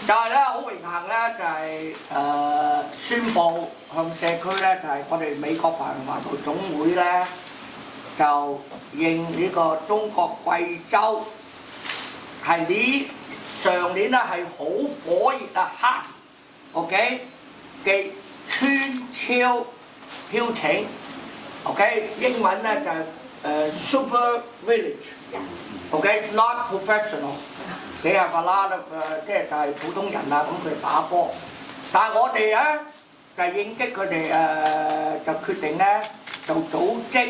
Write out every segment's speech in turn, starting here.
就係咧好榮幸咧，就係、宣佈向社區咧，就係、我哋美國華人華僑總會咧，就認呢個中國貴州係上年咧係好火熱啊黑 ，OK 嘅村超標請 ，OK 英文咧就係、super village，OK not professional。幾下法啦，即係就係普通人啊，咁佢哋打波。但係我哋咧就係應激佢哋就決定咧就組織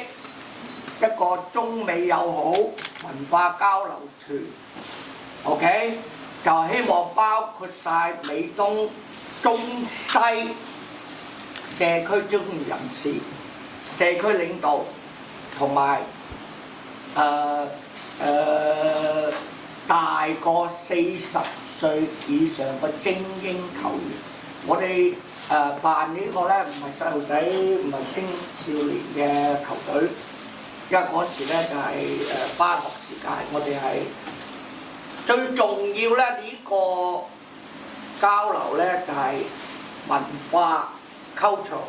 一個中美友好文化交流團 ，OK 就希望包括晒美東中西社區專業人士、社區領導同埋大過40歲以上嘅精英球員，我哋辦呢個咧唔係細路仔，唔係青少年嘅球隊，因為嗰時咧就係返學時間，我哋係最重要咧呢個交流咧就係文化 culture，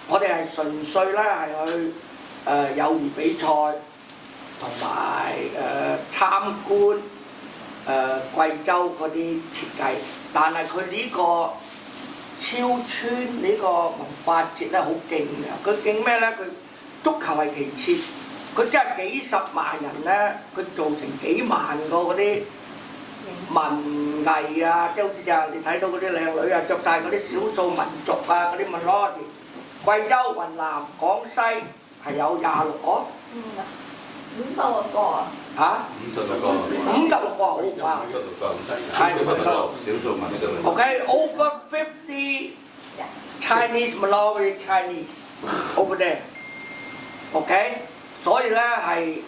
我哋係純粹咧係去友誼比賽。同埋參觀貴州嗰啲設計，但係佢呢個超村呢個文化節咧好勁嘅，佢勁咩咧？佢足球係其次，佢真係幾十萬人咧，佢做成幾萬個嗰啲文藝啊，即係好似就係你睇到嗰啲靚女啊，着晒嗰啲少數民族啊嗰啲 minority， 貴州、雲南、廣西係有26個。56個啊！嚇56個，56個好哇！係少數民族。Okay, over 50 Chinese minority Chinese over there. OK， 所以咧係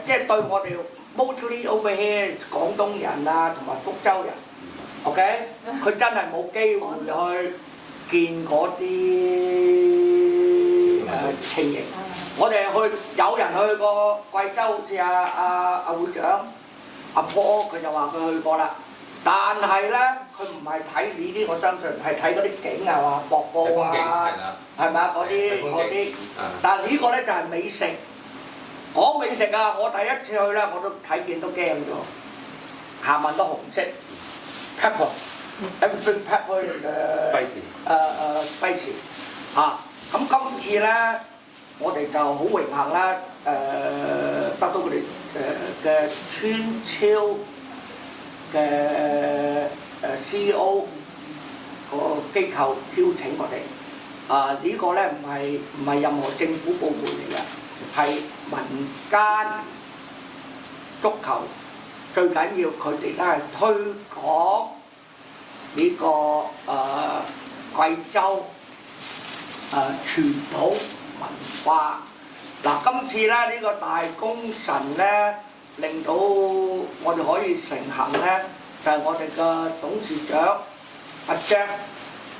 即係對我哋 mostly over here 廣東人啊同埋福州人 ，OK， 佢真係冇機會去見嗰啲情形。我哋有人去過貴州，好似阿會長阿坡，佢就話佢去過啦。但係咧，佢唔係睇呢啲，我相信係睇嗰啲景係嘛，瀑布啊，係咪啊？嗰啲，但係呢個咧就係美食。講美食啊，我第一次去咧，我都睇見都驚咗，下文都紅色 pepper，everything pepper spicy 嚇。咁今次咧。我哋就好榮幸啦，得到佢哋嘅村超嘅CEO 個機構邀請我哋，呢個咧唔係任何政府部門嚟嘅，係民間足球，最緊要佢哋都係推廣呢個貴州傳統文化嗱，今次咧呢個大功臣咧，令到我哋可以成行咧，就係我哋嘅董事長阿 Jack，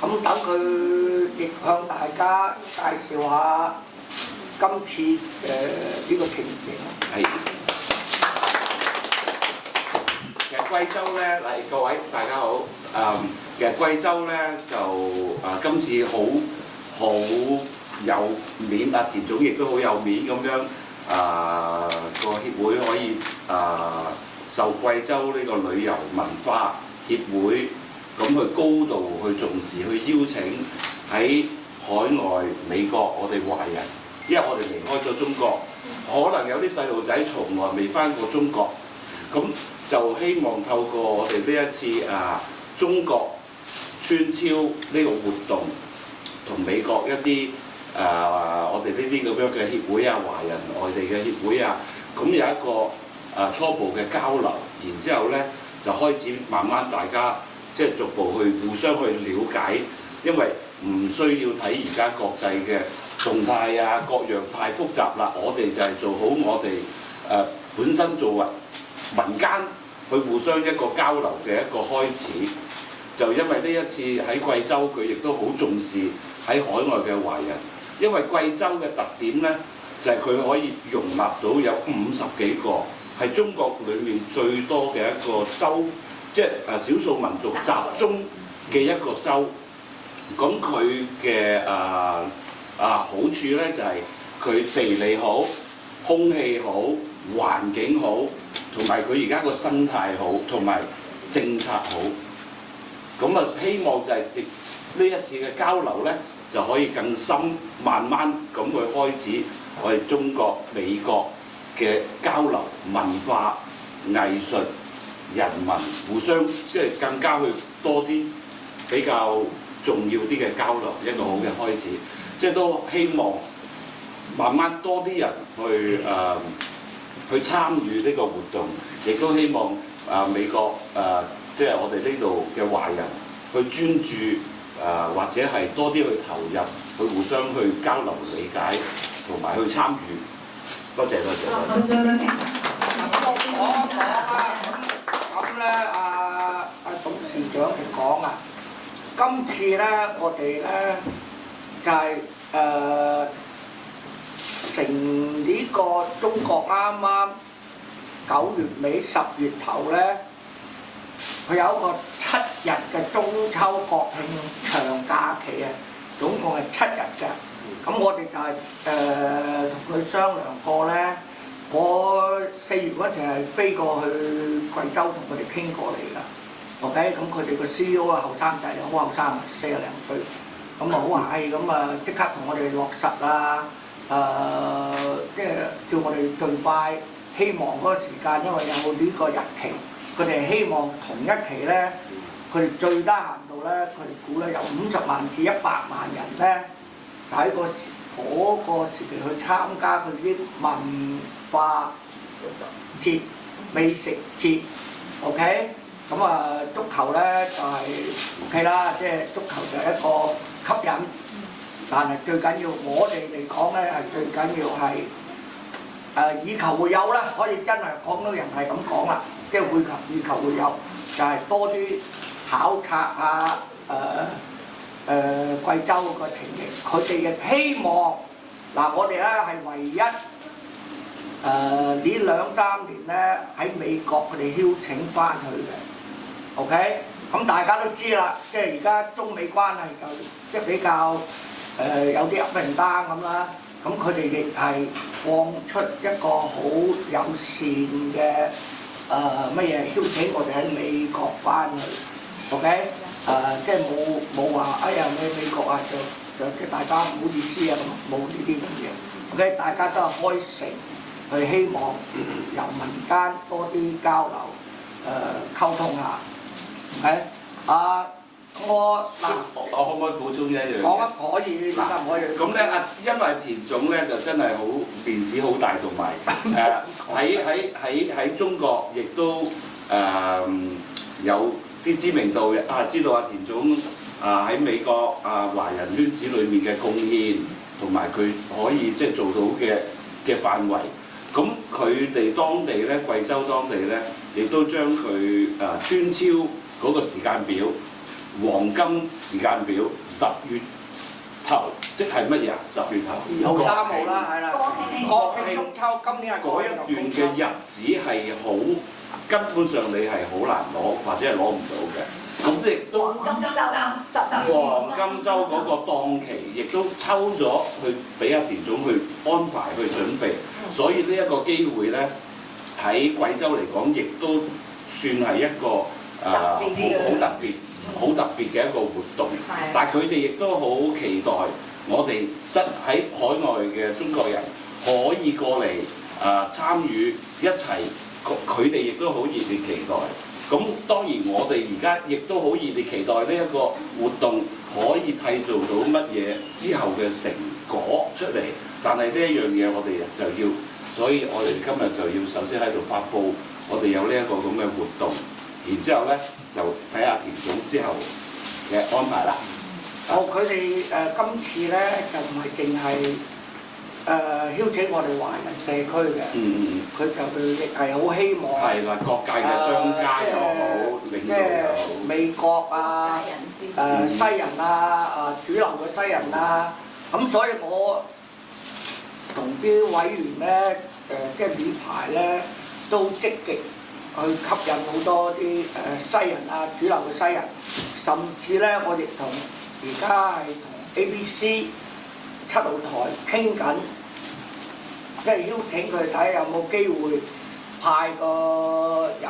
咁等佢亦向大家介紹下今次呢個情形。係。其實貴州咧，各位大家好，其實貴州咧就今次好有面啊，田總亦都好有面咁樣個協會可以受貴州呢個旅遊文化協會咁去高度去重視，去邀請喺海外美國我哋華人，因為我哋離開咗中國，可能有啲細路仔從來未返過中國，咁就希望透過我哋呢一次中國村超呢個活動，同美國一啲我哋呢啲咁樣嘅協會啊，華人外地嘅協會啊，咁有一個初步嘅交流，然之後咧就開始慢慢大家即係逐步去互相去了解，因為唔需要睇而家國際嘅動態啊，各樣太複雜啦，我哋就係做好我哋本身作為民間去互相一個交流嘅一個開始。就因為呢一次喺貴州，佢亦都好重視喺海外嘅華人。因為貴州嘅特點呢，就係佢可以容納到有50幾個係中國裡面最多嘅一個州即係少數民族集中嘅一個州。咁佢嘅好處咧就係佢地理好、空氣好、環境好，同埋佢而家個生態好，同埋政策好。咁啊，希望就係呢一次嘅交流咧，就可以更深，慢慢咁去開始我哋中國、美國嘅交流、文化、藝術、人民互相即係更加去多啲比較重要啲嘅交流，一個好嘅開始。即係都希望慢慢多啲人去參與呢個活動，亦都希望美國即係我哋呢度嘅華人去專注或者係多啲去投入，去互相去交流理解同埋去參與。多謝多謝。多謝。咁咧，董事長嚟講啊，今次咧我哋咧就係、成呢個中國啱啱9月尾10月頭咧，佢有一個7日嘅中秋國慶長假期啊，總共係7日嘅。咁我哋就係同佢商量過咧，我4月嗰陣係飛過去貴州同佢哋傾過嚟㗎。OK，咁佢哋個 CEO 啊後生仔好後生，40零歲，咁啊好客氣，咁啊即刻同我哋落實啊，即係叫我哋盡快，希望嗰個時間，因為有呢個日期，佢哋希望同一期咧，佢哋最低限度咧，佢哋估咧有50萬至100萬人咧，喺嗰個時期去參加佢啲文化節、美食節 ，OK。咁啊，足球咧就係 OK 啦，即係足球就係一個吸引，但係最緊要我哋嚟講咧係最緊要係以求會有啦，可以真係廣東人係咁講啦，即係以求會有，就係多啲考察下貴州個情形，佢哋亦希望我哋咧係唯一呢2-3年咧喺美國佢哋邀請翻去嘅。OK， 咁大家都知啦，即係而家中美關係就即係比較有啲 up and down咁啦。咁佢哋亦係放出一個好友善嘅乜嘢邀請我哋喺美國翻去。OK， 即係冇話哎呀你美國啊就即係大家唔好意思啊咁，冇呢啲咁嘢。OK， 大家都係開誠去希望由民間多啲交流溝通下。係我可唔可以補充一樣嘢？可以，點解唔可以？咁咧因為田總咧就真係好面子好大，同埋喺中國亦都有啲知名度嘅知道田總喺美國華人圈子裏面嘅貢獻，同埋佢可以即係做到嘅範圍。咁佢哋當地咧，貴州當地咧，亦都將佢村超嗰個時間表、黃金時間表10月頭，即係乜嘢啊？10月頭2號3號啦，係啦，國慶中秋，今年係嗰一段嘅日子係好，根本上你係好難攞，或者係攞唔到嘅。咁亦都黃金周嗰個檔期，亦都抽咗去俾阿田總去安排去準備，所以呢一個機會咧，喺貴州嚟講，亦都算係一個好特別嘅一個活動。但係佢哋亦都好期待我哋喺海外嘅中國人可以過嚟參與一齊，佢哋亦都好熱烈期待。咁當然我哋而家亦都好熱烈期待呢一個活動可以締造到乜嘢之後嘅成果出嚟，但係呢一樣嘢我哋就要，所以我哋今日就要首先喺度發佈我哋有呢一個咁嘅活動，然之後咧就睇下田總之後嘅安排啦。佢哋今次咧就唔係淨係邀請我哋華人社區嘅，佢就亦係好希望係啦，各界嘅商家又好，領導又好，美國啊，西人啊，主流嘅西人啊，咁所以我同啲委員咧，即係呢排咧都積極去吸引好多啲西人啊，主流嘅西人，甚至咧我亦同而家係同 ABC 7號台傾緊，即係邀請佢睇下有冇機會派個人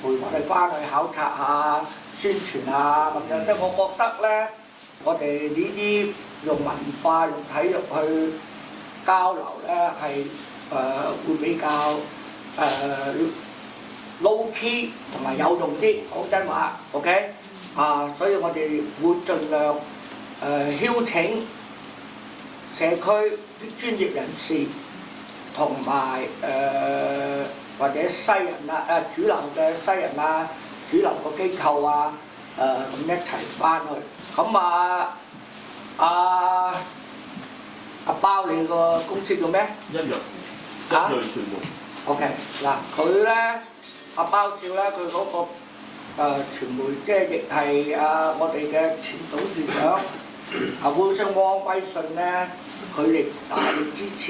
陪我哋翻去考察下、宣傳下咁樣。即係我覺得咧，我哋呢啲用文化、用體育去交流咧，係會比較low key 同埋有用啲，講真話 ，OK？ 所以我哋會盡量邀請社區啲專業人士同埋或者西人啊，主流嘅西人啊，主流個機構啊，咁一齊翻去。咁阿包你個公司叫咩？一鋭傳媒。OK， 嗱佢咧，阿包少咧，佢嗰個傳媒，即係亦係我哋嘅前董事長Wilson Wong威信咧，佢亦大力支持。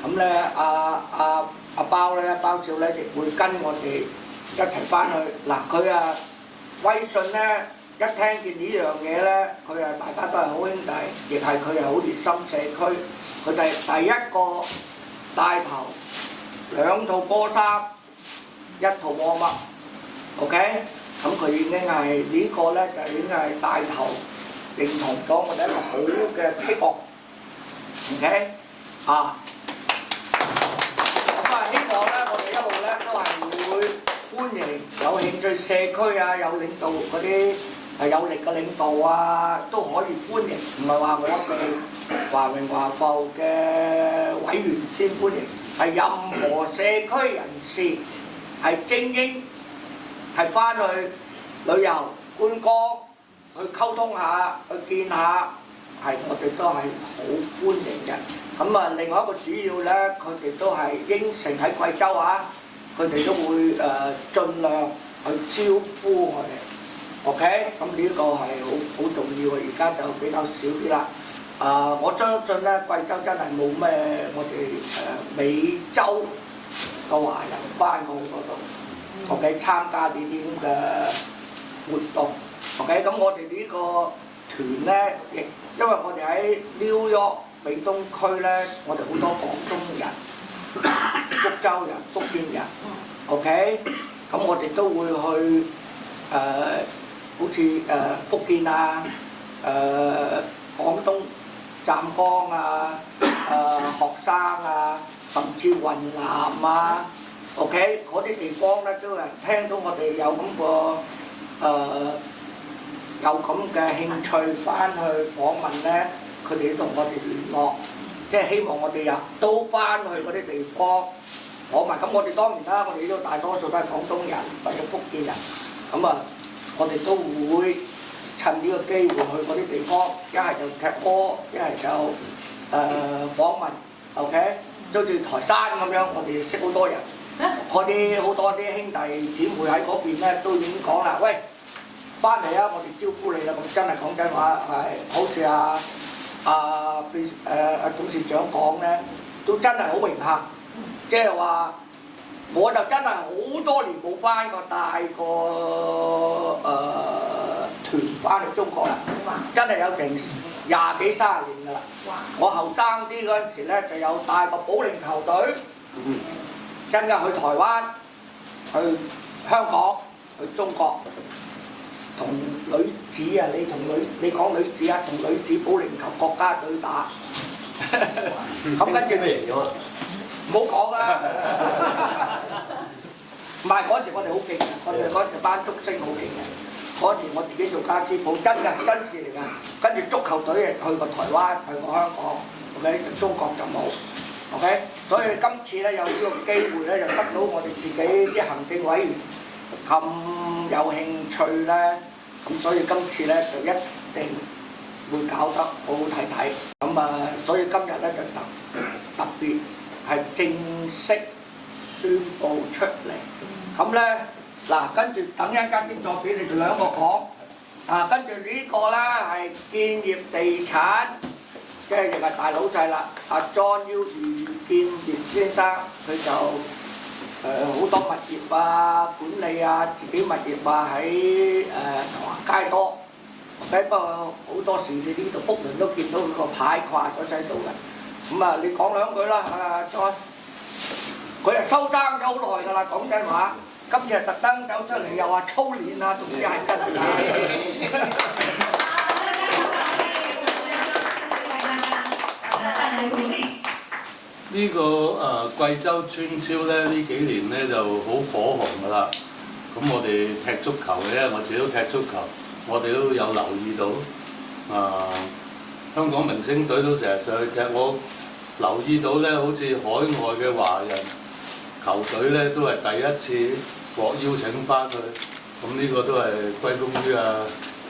咁咧，阿包咧，包少咧，亦會跟我哋一齊翻去。嗱佢威信咧，一聽見呢樣嘢咧，佢大家都係好兄弟，亦係佢係好熱心社區。佢哋第一個帶頭2套波衫，1套warm up，OK？ 咁佢已經係呢個咧，就已經係帶頭認同咗我哋一個好嘅 kick-off，OK？ 咁希望咧，我哋一路咧都係會歡迎有興趣社區啊，有領導嗰啲有力嘅領導啊，都可以歡迎，唔係話我哋華榮華埠嘅委員先歡迎，係任何社區人士，係精英，係翻去旅遊觀光，去溝通下，去見下，係我哋都係好歡迎嘅。咁另外一個主要咧，佢哋都係應承喺貴州佢哋都會盡量去招呼我哋。OK， 咁呢個係好重要嘅，而家就比較少啲啦。我相信咧，貴州真係冇咩我哋美洲嘅華人翻過去嗰度，OK， 參加呢啲咁嘅活動。OK， 咁我哋呢個團咧，亦因為我哋喺 New York 美東區咧，我哋好多廣東人、福州人、福建人。OK， 咁我哋都會去好似福建廣東湛江學生甚至雲南OK 嗰啲地方咧，都有人聽到我哋有咁嘅興趣翻去訪問咧，佢哋都同我哋聯絡，即係希望我哋都翻去嗰啲地方訪問。咁我哋當然啦，我哋呢度大多數都係廣東人或者福建人，咁我哋都會趁呢個機會去嗰啲地方，一係就踢波，一係就訪問 ，OK？ 好似台山咁樣，我哋識好多人，好多啲兄弟姊妹喺嗰邊咧，都已經講啦，喂，翻嚟我哋招呼你啦。咁真係講真話，係好似董事長講咧，都真係好榮幸，即係話。我就真係好多年冇翻過帶個團翻嚟中國啦，真係有成20幾30年㗎啦。我後生啲嗰陣時咧，就有帶個保齡球隊，跟住去台灣、去香港、去中國，同女子你講女子同女子保齡球國家隊打，咁跟住咩嚟㗎？唔好講啦，唔係嗰時我哋好勁嘅，我哋嗰時班足星好勁嘅。嗰時我自己做家私鋪，真事嚟㗎。跟住足球隊去過台灣，去過香港 ，OK， 中國就冇 ，OK。所以今次咧有呢個機會咧，就得到我哋自己啲行政委員咁有興趣咧，咁所以今次咧就一定會搞得好好睇睇。咁所以今日咧就特別。係正式宣佈出嚟，咁咧嗱，跟住等一間先再俾你哋兩個講，跟住呢個咧係建業地產，即係亦係大老細啦，John U 余建業先生，佢就好多物業啊、管理啊、自己物業啊喺台灣街多。不過好多時你呢度福倫都見到佢個牌掛咗喺度嘅。咁啊，你講兩句啦，再佢係收爭咗好耐㗎啦，講真話。今次係特登走出嚟又話操練啊，總之係真係。呢個貴州村超咧呢幾年咧就好火紅㗎啦。咁我哋踢足球嘅，我自己都踢足球，我哋都有留意到香港明星隊都成日上去踢。我留意到咧，好似海外嘅華人球隊咧都係第一次獲邀請翻去。咁呢個都係歸功於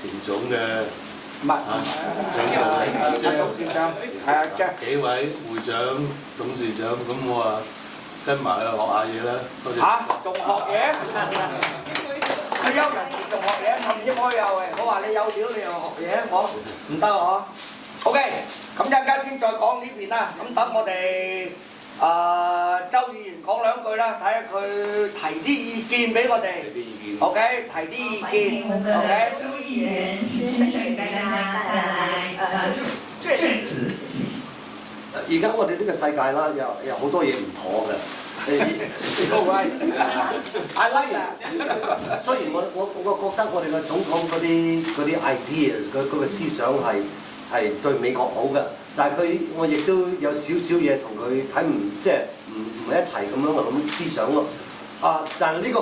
田總嘅。唔係，董事長係啊，幾位會長、董事長，咁我跟埋去學下嘢啦。多謝。仲學嘢？退休人士仲學嘢，甚至我又我話你有料，你又學嘢，我唔得喎。OK， 咁陣間先再講呢邊啦。咁等我哋周議員講兩句啦，睇下佢提啲意見俾我哋。OK， 提啲意見。OK。周議員先生給大家帶來政治。而家我哋呢個世界啦，有好多嘢唔妥嘅。雖然我覺得我哋嘅總統嗰啲 ideas 嗰個思想係對美國好嘅，但係我亦都有少少嘢同佢睇即係唔係一齊咁樣嘅諗思想咯。但係呢個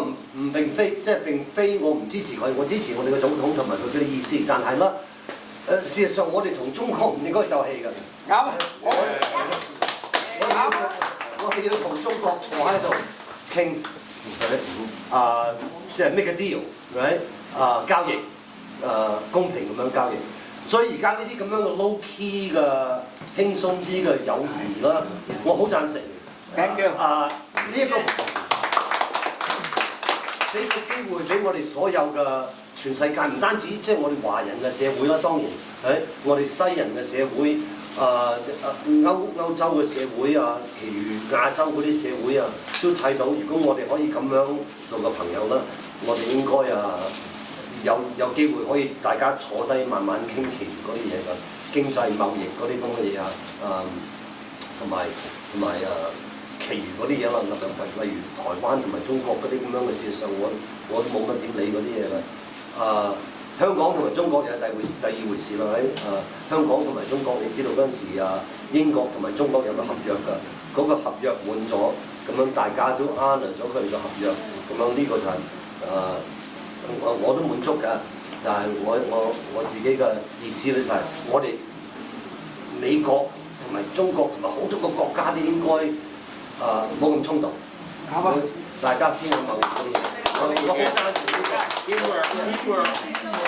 並非我唔支持佢，我支持我哋嘅總統同埋佢嘅意思。但係啦，事實上我哋同中國唔應該鬥氣㗎。啱。我哋要同中國坐喺度傾，即係 make a deal，right？ 交易，公平咁樣交易。所以而家呢啲咁樣嘅 low key 嘅輕鬆啲嘅友誼啦，我好贊成。Thank you。呢一個俾個機會俾我哋所有嘅全世界，唔單止即係我哋華人嘅社會啦，當然係我哋西人嘅社會。歐洲嘅社會其餘亞洲嗰啲社會都睇到，如果我哋可以咁樣做個朋友啦，我哋應該有機會可以大家坐低慢慢傾其餘嗰啲嘢㗎，經濟貿易嗰啲咁嘅嘢同埋其餘嗰啲嘢啦，例如台灣同埋中國嗰啲咁樣嘅事實上，我都冇乜點理嗰啲嘢啦。香港同埋中國又係第二回事啦，香港同埋中國，你知道嗰陣時英國同埋中國有個合約㗎，嗰個合約滿咗，咁樣大家都 honour 咗佢哋嘅合約，咁樣呢個就係我都滿足㗎，但係我自己嘅意思咧就係我哋美國同埋中國同埋好多個國家都應該冇咁衝動，大家偏向貿易嗰啲嘢。我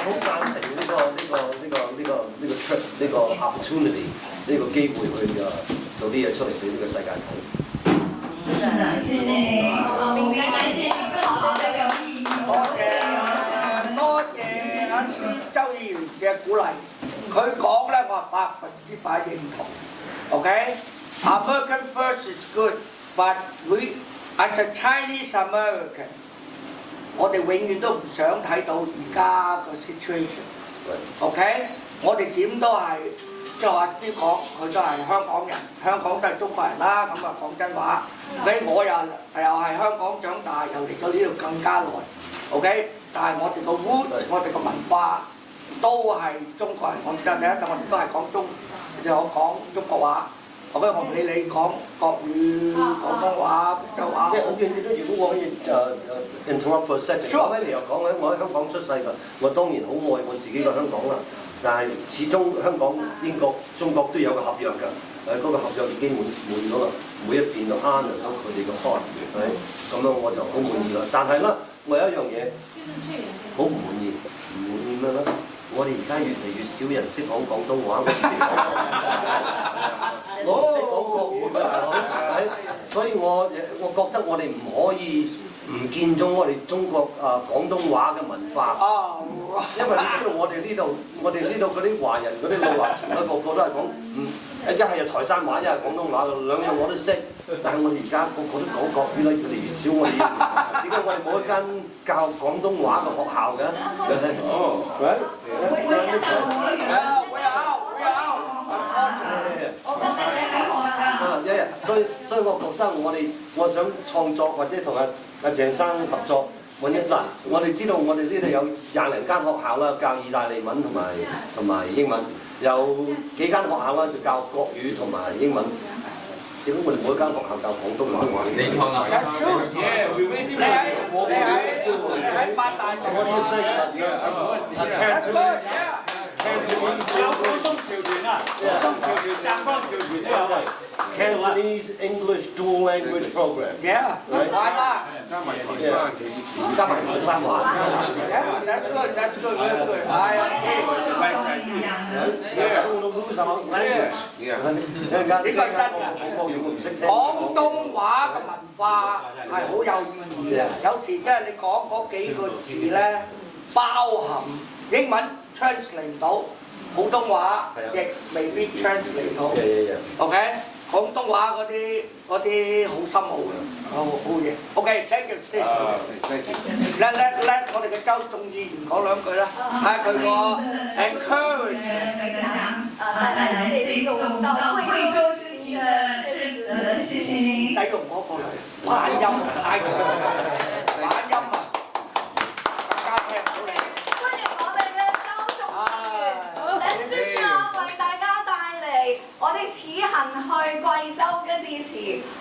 好贊成呢個，好贊成呢個 trip 呢個 opportunity 呢個機會去做啲嘢出嚟俾呢個世界睇。是的，謝謝你，我明白感謝更好的友誼。多謝周議員嘅鼓勵，佢講咧我100%認同。OK，American first is good, but we as a Chinese American。我哋永遠都唔想睇到而家個 situation，OK？我哋點都係即係話啲講，佢都係香港人，香港都係中國人啦。咁講真話，OK？我又係香港長大，又嚟到呢度更加耐，OK？但係我哋個 root，我哋個文化都係中國人。我第一我哋都係講中國話。OK， 我唔理你講國語、廣東話、福州話。即係我見到，如果我可以interrupt for a second，講起嚟又講咧，我喺香港出世㗎，我當然好愛我自己嘅香港啦。但係始終香港、英國、中國都有個合約㗎，嗰個合約已經滿咗啦，每一邊都 honour 咗佢哋嘅 part， 咁樣我就好滿意啦。但係咧，我有一樣嘢好唔滿意，咩咧？我哋而家越嚟越少人識講廣東話，我唔識講國語㗎，大佬，所以我覺得我哋唔可以唔見咗我哋中國廣東話嘅文化。因為你知道我哋呢度嗰啲華人嗰啲老華僑咧，個個都係講一係就台山話，一係廣東話，兩樣我都識。但係我哋而家個個都講國語啦，越嚟越少我哋。點解我哋冇一間教廣東話嘅學校嘅？哦，會上國語啊！我覺得你係學㗎。所以我覺得我想創作或者同阿鄭生合作。嗱，我哋知道我哋呢度有20零間學校啦，教意大利文同埋英文，有幾間學校啦就教國語同埋英文。點解我哋每一間學校教廣東話？你創立你喺八大學Cantonese English Dual Language Program。係啦。加埋台山話。That's good. 係啊。廣東話嘅文化係好有意義嘅，有時即係你講嗰幾個字咧，包含英文 translate 唔到，普通話亦未必 translate 到。OK， 廣東話嗰啲好深奧嘅，好嘢。OK，thank you。let 我哋嘅周眾議員講兩句啦，睇下佢個 encourage。這種到貴州之行的致辭，謝謝您。使用嗰個嚟反音太強，反音啊，更加聽唔到你。歡迎我哋嘅周眾議員，李司長為大家帶嚟我哋此行去貴州嘅致辭，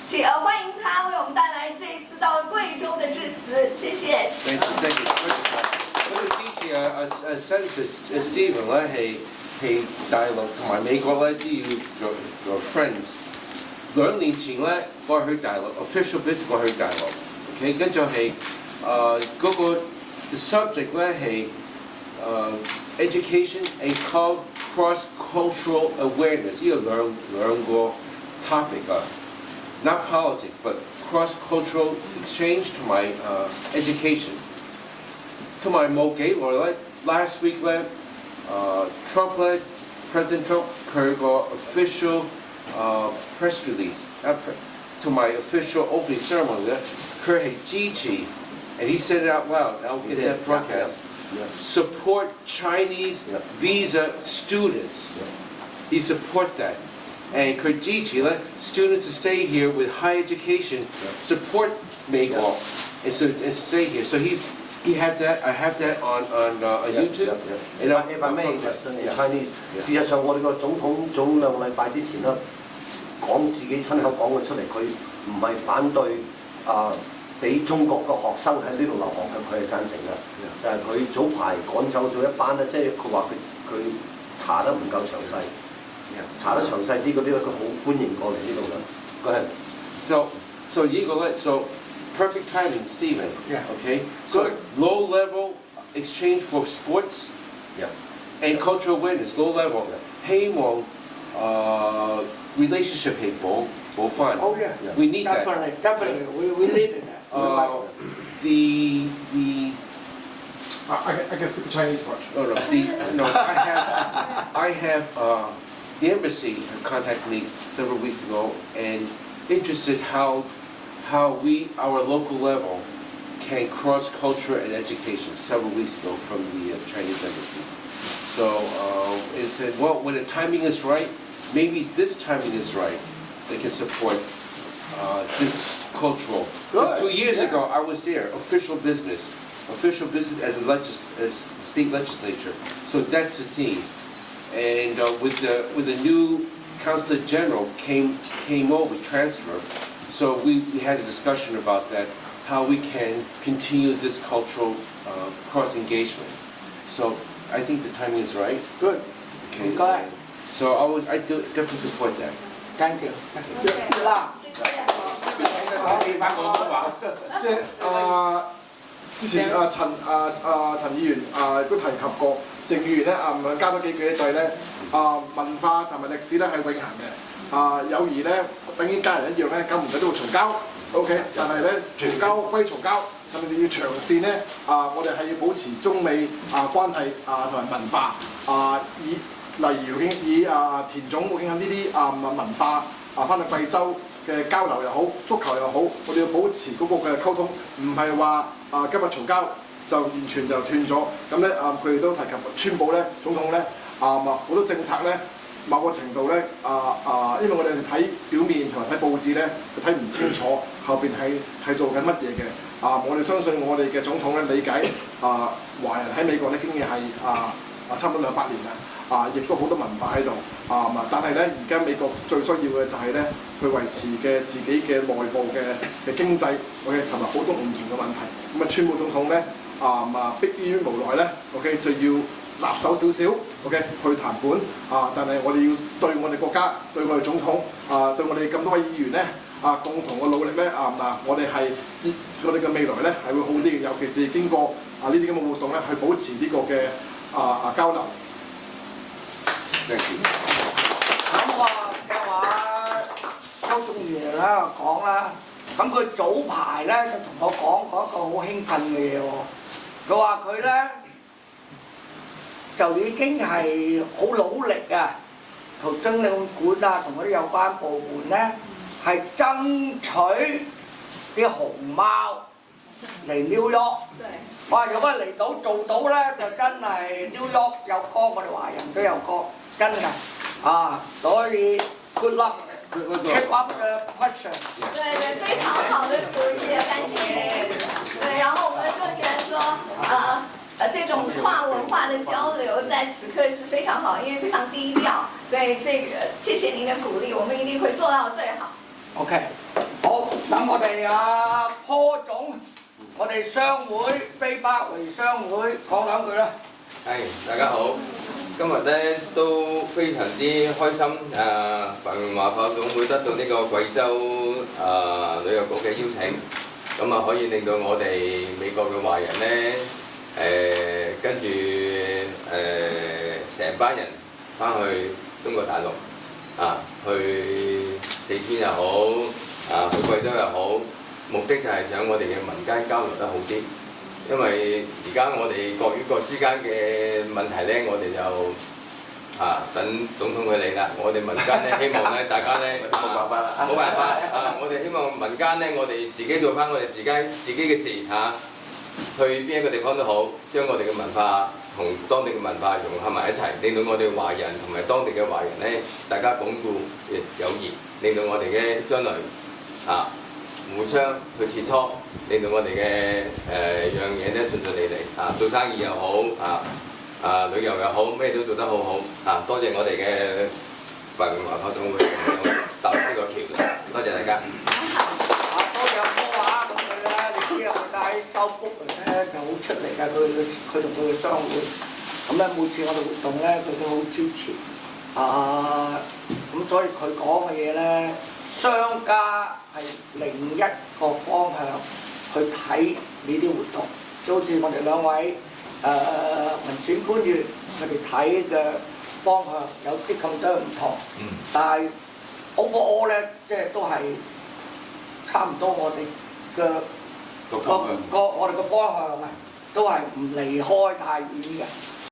歡迎他為我們帶來這次到貴州的致辭，謝謝。Thank you。我哋支持Senator Stephen 咧係大陸同埋美國咧都要做 friends。2年前咧，我去大陸 official visit 我去大陸 ，OK， 跟住係嗰個 subject 咧係education and cross-cultural awareness， 呢個兩個 topic 啊 ，not politics but cross-cultural exchange 同埋education， 同埋冇幾耐咧 ，last week 咧，Trump 咧 President Trump 佢個 official press release 同埋 official opening ceremony 咧，佢係支持 and he said it out loud. I'll get that broadcast. Support Chinese visa students. He support that. And 佢支持咧 students to stay here with high education, support 美國 and stay here. So he had that. I have that on YouTube. If I may, Chinese。事實上，我哋個總統早2禮拜之前啦，講自己親口講咗出嚟，佢唔係反對俾中國嘅學生喺呢度留學嘅，佢係贊成嘅。但係佢早排趕走咗一班咧，即係佢話佢查得唔夠詳細，查得詳細啲嗰啲咧，佢好歡迎過嚟呢度嘅。佢係。So 呢個咧，so perfect timing, Stephen. Yeah. Okay. So low level exchange for sports. Yeah. And cultural awareness, low level. 希望relationship 係補翻。Oh yeah. We need that. Definitely. We need it. The I can speak Chinese much. No. I have the embassy contacted me several weeks ago and interested how our local level can cross culture and education several weeks ago from the Chinese embassy. So it said, well, when the timing is right, maybe this timing is right. They can support this cultural. 2 years ago, I was there, official business as a state legislature. So that's the theme. And with the new Consul General came over, transfer. So we had a discussion about that, how we can continue this cultural cross-engagement. So I think the timing is right. Good. Okay. Glad. So I definitely support that. Thank you. 嗱，講翻廣東話。即係之前陳議員都提及過，鄭議員咧加多幾句咧就係咧文化同埋歷史咧係永恆嘅，友誼咧等於家人一樣咧，久唔久都會重交 ，OK， 但係咧重交歸重交，但係你要長線咧我哋係要保持中美關係同埋文化例如以田總會影響呢啲文化翻去貴州嘅交流又好，足球又好，我哋要保持嗰個嘅溝通，唔係話今日嘈交就完全就斷咗。咁咧佢哋都提及川普咧總統咧好多政策咧。某個程度咧，因為我哋睇表面同埋睇報紙咧，佢睇唔清楚後邊係做緊乜嘢嘅。我哋相信我哋嘅總統咧理解華人喺美國咧經已係差唔多200年啦，亦都好多文化喺度。但係咧而家美國最需要嘅就係咧，去維持嘅自己嘅內部嘅經濟，OK， 同埋好多唔同嘅問題。咁川普總統咧迫於無奈咧 ，OK 就要辣手少少 ，OK 去談判但係我哋要對我哋國家、對我哋總統對我哋咁多位議員咧共同嘅努力咧我哋嘅未來咧係會好啲嘅，尤其是經過呢啲咁嘅活動咧，去保持呢個嘅交流。咁我嘅話，周仲賢啦講啦，咁佢早排咧就同我講過一個好興奮嘅嘢喎，佢話佢咧。就已經係好努力同中領館同嗰啲有關部門咧，係爭取啲熊貓嚟 New York。哇！如果嚟到做到咧，就真係 New York 有歌，我哋華人都有歌，真嘅所以 good luck。Keep up the pressure。對對，非常好的主意，感謝。對，然後我們就覺得說這種跨文化的交流在此刻是非常好，因為非常低調，所以這個謝謝您的鼓勵，我們一定會做到最好。OK， 好，等我哋坡總，我哋商會非巴維商會講兩句啦。大家好，今日咧都非常之開心，繁榮華埠總會得到呢個貴州旅遊局嘅邀請，咁可以令到我哋美國嘅華人咧。跟住成班人翻去中國大陸去四川又好去貴州又好，目的就係想我哋嘅民間交流得好啲，因為而家我哋國與國之間嘅問題咧，我哋就等總統佢嚟啦。我哋民間咧希望咧大家咧冇辦法我哋希望民間咧我哋自己做翻我哋自己嘅事去邊一個地方都好，將我哋嘅文化同當地嘅文化融合埋一齊，令到我哋華人同埋當地嘅華人咧，大家鞏固友誼，令到我哋嘅將來互相去切磋，令到我哋嘅樣嘢咧順順利利做生意又好旅遊又好，咩都做得好好多謝我哋嘅繁榮華埠總會搭呢個橋，多謝大家。多謝坡咁佢咧，你知佢喺收福咧就好出力㗎，佢同佢嘅商會，咁咧每次我哋活動咧佢都好支持，咁所以佢講嘅嘢咧，商家係另一個方向去睇呢啲活動，就好似我哋兩位民選官員佢哋睇嘅方向有啲咁多唔同，但係 overall 咧即係都係差唔多我哋嘅我哋嘅方向都係唔離開太遠嘅。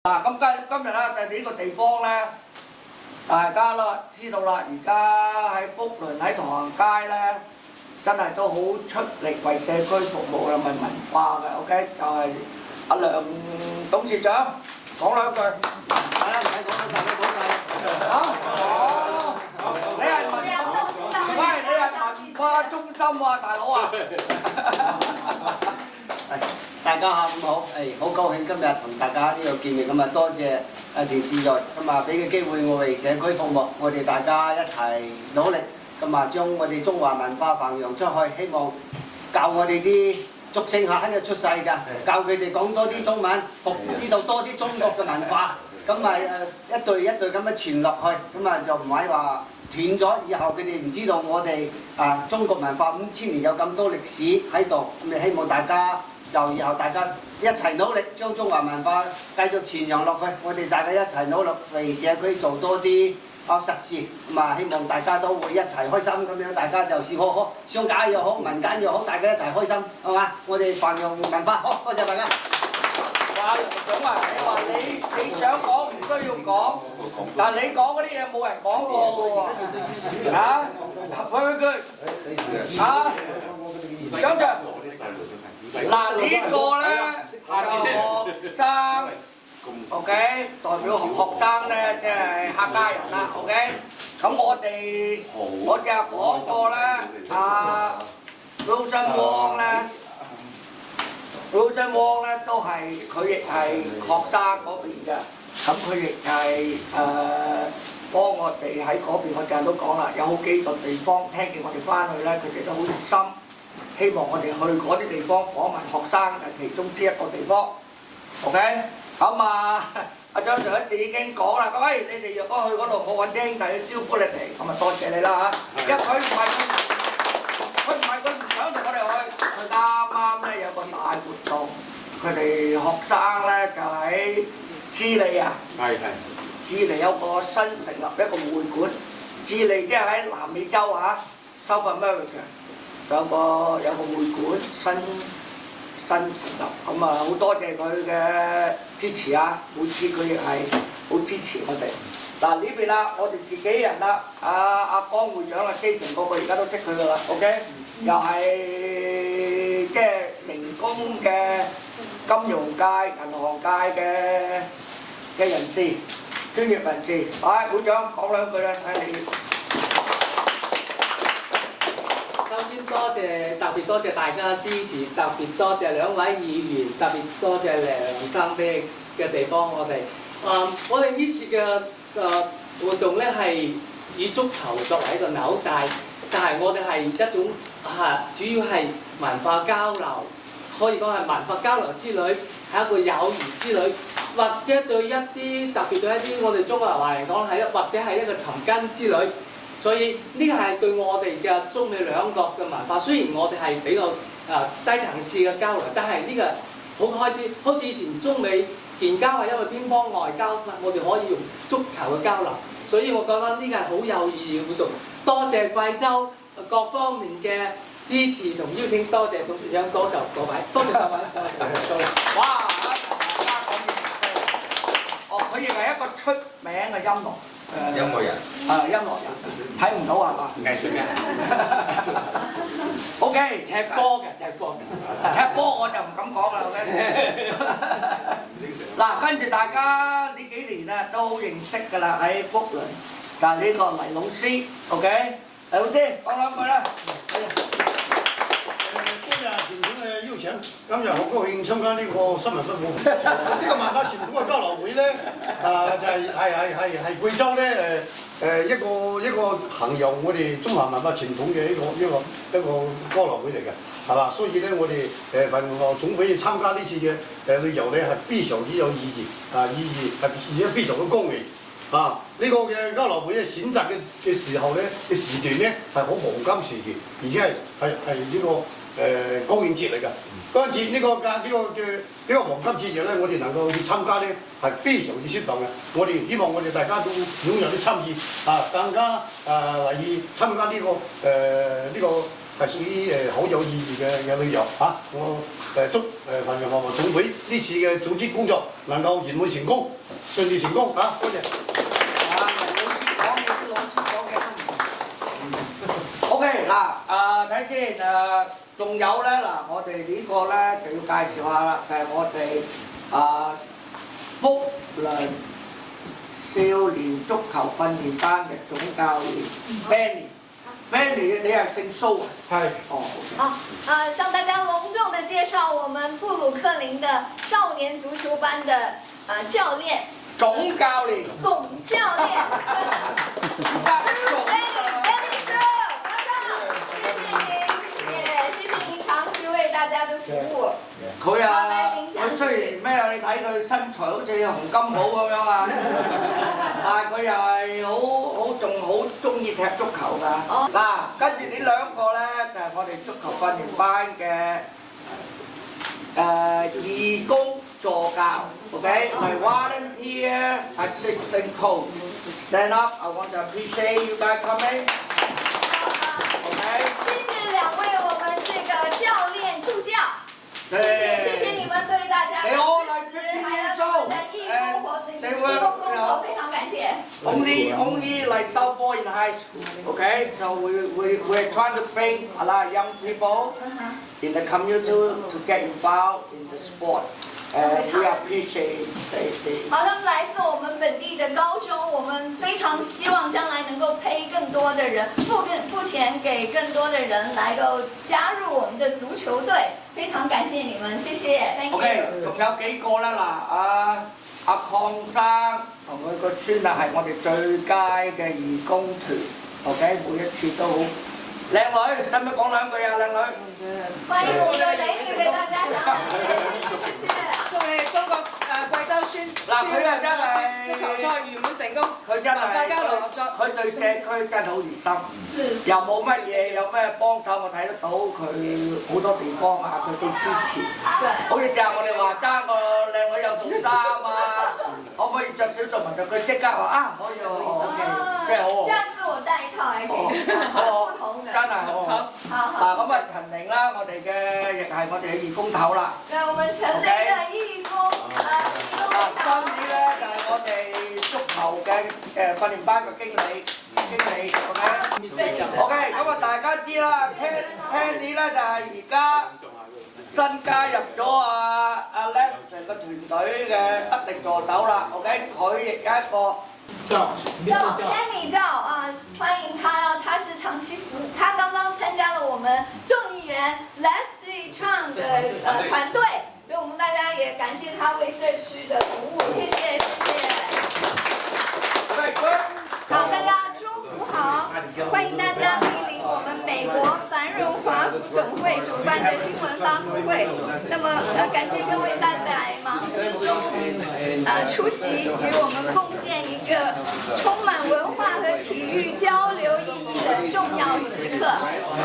咁今日咧呢個地方咧，大家啦知道啦，而家喺福倫喺同行街咧，真係都好出力為社區服務啦，為文化嘅。OK， 就係阿梁董事長講兩句。係啦，唔使講啦，大家講晒。你係文化中心大佬啊！大家下午好，好高興今日同大家呢度見面，咁多謝田市睿俾嘅機會我為社區服務，我哋大家一齊努力，將我哋中華文化弘揚出去，希望教我哋啲竹升客喺度出世㗎，教佢哋講多啲中文，知道多啲中國嘅文化，一對一對咁樣傳落去，就唔係話斷咗，以後佢哋唔知道我哋中國文化5000年有咁多歷史喺度，希望大家就以後大家一齊努力，將中華文化繼續傳揚落去，我哋大家一齊努力為社區做多啲實事，希望大家都會一齊開心咁樣，大家就是好商家又好，民間又好，大家一齊開心，係嘛？我哋繁榮文化，好多謝大家。話總你話你想講唔需要講，但你講嗰啲嘢冇人講過喎，啊，very good，啊，張長，嗱呢個咧就學生 ，OK， 代表學生咧即係客家人啦 ，OK， 咁我就講過咧，Wilson Wong 咧都係佢亦係學生嗰邊嘅，咁佢亦係幫我哋喺嗰邊，我陣都講啦，有好幾個地方聽見我哋翻去咧，佢哋都好熱心，希望我哋去嗰啲地方訪問學生係其中之一個地方 ，OK， 咁阿張上一次已經講啦，喂，你哋若果去嗰度，我揾啲兄弟去招呼你哋，咁多謝你啦嚇，因為佢唔係佢唔想同我哋去，佢啱咧有個大活動，佢哋學生咧就喺智利啊，智利有個新成立一個會館，智利即係喺南美洲啊 ，South America 有個會館新成立，咁好多謝佢嘅支持啊！每次佢亦係好支持我哋。嗱呢邊啦，我哋自己人啦，阿江會長啦，Jason個個而家都識佢噶啦 ，OK， 又係即係成功嘅金融界、銀行界嘅人士、專業人士。會長講兩句啦，睇你。首先特別多謝大家支持，特別多謝兩位議員，特別多謝梁生嘅地方我哋。我哋呢次嘅活動咧係以足球作為一個紐帶，但係我哋係一種主要係文化交流，可以講係文化交流之旅，係一個友誼之旅，或者對一啲特別對一啲我哋中國人話嚟講係或者係一個尋根之旅。所以呢個係對我哋嘅中美兩國嘅文化，雖然我哋係比較低層次嘅交流，但係呢個好開心，好似以前中美建交係因為乒乓外交，我哋可以用足球嘅交流，所以我覺得呢個係好有意義嘅活動。多謝貴州各方面嘅支持同邀請，多謝董事長，多謝各位，多謝各位。哇！佢亦係一個出名嘅音樂人，音樂人睇唔到係嘛？藝術嘅。OK， 踢波我就唔敢講啦。OK。嗱，跟住大家呢幾年咧都好認識㗎啦，喺福倫就係呢個黎老師 ，OK， 黎老師講兩句啦。多謝田總嘅邀請，今日好高興參加呢個新聞發佈會。呢個文化傳統嘅交流會咧，就係貴州咧一個弘揚我哋中華文化傳統嘅一個交流會嚟嘅，係嘛？所以咧，我哋文化總會參加呢次嘅旅遊咧係非常之有意義，意義係而且非常之光榮。呢個嘅交流會咧選擇嘅時候咧嘅時段咧係好黃金時期，而且係呢個高興節嚟㗎。嗰陣時呢個黃金節日咧，我哋能夠去參加咧係非常之適當嘅。我哋希望我哋大家都踴躍啲參與，更加嚟參加呢個係屬於好有意義嘅旅遊嚇。我祝弘揚文化總會呢次嘅組織工作能夠圓滿成功，順利成功嚇。多謝。OK 嗱，睇先仲有咧嗱，我哋呢個咧就要介紹下啦，就係我哋福良少年足球訓練班嘅總教練 Benny， 你係姓蘇啊？係。哦。好，向大家隆重的介紹我們布魯克林的少年足球班的教練。總教練。總教練。大家的服務，佢雖然咩啊？你睇佢身材好似洪金寶咁樣啊，但係佢又係好中意踢足球㗎。嗱，跟住呢兩個咧就係我哋足球訓練班嘅義工助教 ，OK， 係 volunteer assistant coach。Stand up, I want to appreciate you guys coming. OK。謝謝兩位我們這個教練助教。謝謝你們對大家的支持，還有你們的義工工作，非常感謝。Only like sophomore in high school. Okay, so we're trying to bring a lot of young people in the community to get involved in the sport. And we appreciate the 好，他们来自我们本地的高中，我们非常希望将来能夠培更多的人，付錢給更多的人來夠加入我們的足球隊。非常感謝你們，謝謝 ，thank OK， you。仲有幾個啦嗱，阿邝生同佢個孫啊係我哋最佳嘅義工團 ，OK， 每一次都好。靚女，使唔使講兩句啊，靚女？歡迎我們的美女給大家講兩句，謝謝。祝你中國貴州村嗱，佢啊真係足球賽圓滿成功，佢真係文化交流合作。佢對社區真係好熱心，又冇乜嘢，有咩幫手我睇得到佢好多地方啊，佢都支持。好似就係我哋話爭個靚女有套衫啊，可唔可以着少做文就佢即刻話啊可以喎，OK， 真係好。下次我帶一套嚟給你，不同的。真係好。嗱咁啊，陳玲啦，我哋嘅亦係我哋嘅義工頭啦。對，我們陳玲的義工今年咧就係我哋足球嘅訓練班嘅經理，OK， 咁啊大家知啦，Kenny 咧就係而家新加入咗阿 Les 成個團隊嘅得力助手啦，OK， 佢亦有一個。Kenny 趙啊，歡迎他，他是長期他剛剛參加了我們眾議員 Leslie Chang 的團隊，所以我們大家也感謝他為社區的服務，謝謝。好，大家中午好，歡迎大家莅臨我們美國繁榮華府總會主辦的新聞發布會。那麼感謝各位在百忙之中出席，與我們共建一個充滿文化和體育交流意義的重要時刻。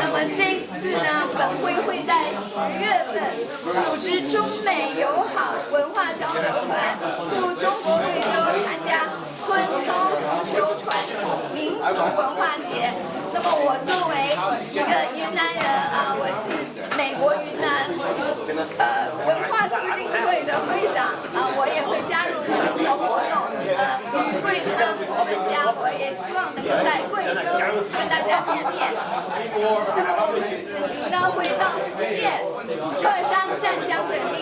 那麼這一次呢，本會會在10月份組織中美友好文化交流團赴中國貴州參加昆超足球傳統民俗文化節。那麼我作為一個雲南人啊，我是美國雲南文化促進會的會長啊，我也會加入這次的活動。與貴州我們家，我也希望能夠在貴州跟大家見面。那麼我們此行呢會到福建、鶴山、湛江等地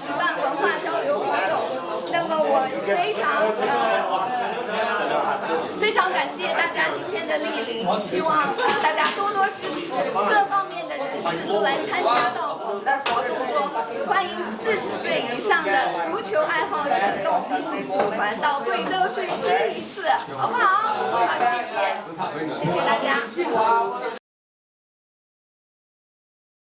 舉辦文化交流活動。那麼我非常感謝大家今天的莅臨，希望大家多多支持，各方面的人士都來參加到我們的活動中。歡迎40歲以上的足球愛好者跟我們一起組團到貴州去踢一次，好不好？好，謝謝大家。